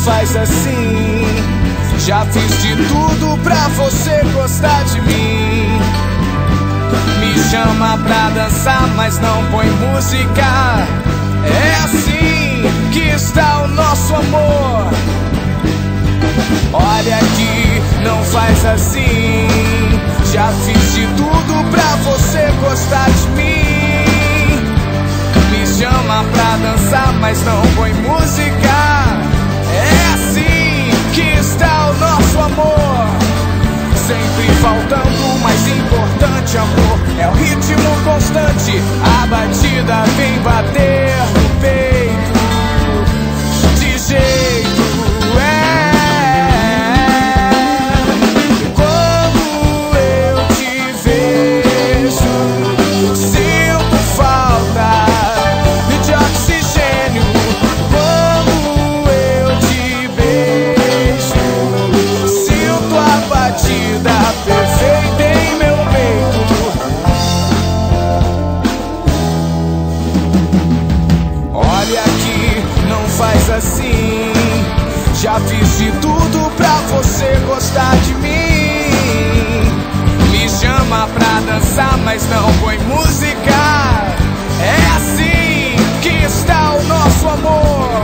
faz assim. Já fiz de tudo pra você gostar de mim. Me chama pra dançar, mas não põe música. É assim que está o nosso amor. Olha aqui, não faz assim. Já fiz de tudo pra você gostar de mim. Me chama pra dançar, mas não põe música. É assim que está o nosso amor. Sempre faltando o mais importante, amor. É o ritmo constante. A batida vem bater no peito. De jeito quando eu te vejo, sinto falta de oxigênio. Quando eu te beijo, sinto a batida perfeita em meu peito. Olha aqui, não faz assim. Já fiz de tudo pra você gostar de mim. Me chama pra dançar, mas não põe música. É assim que está o nosso amor.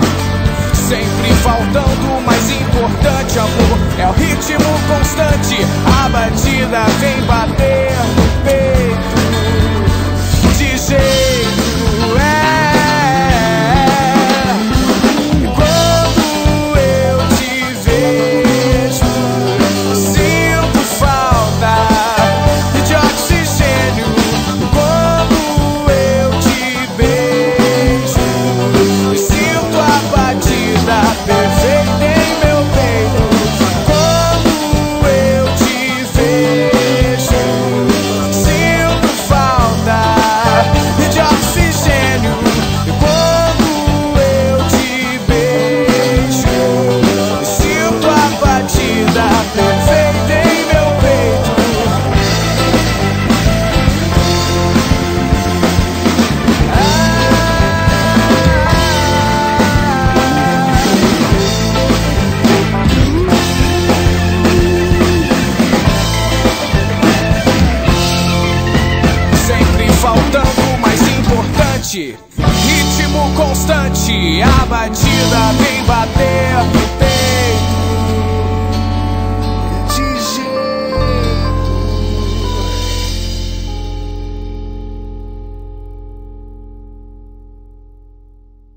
Sempre faltando o mais importante, amor. É o ritmo constante. A batida vem bater no peito. De jeito quando eu te vejo, sinto falta de oxigênio. Quando eu te beijo, sinto a batida perfeita em meu peito. Quando eu te vejo, sinto falta de oxigênio. Quando eu te beijo, sinto a batida perfeita em meu peito. Sempre faltando o mais importante. Ritmo constante, a batida vem bater no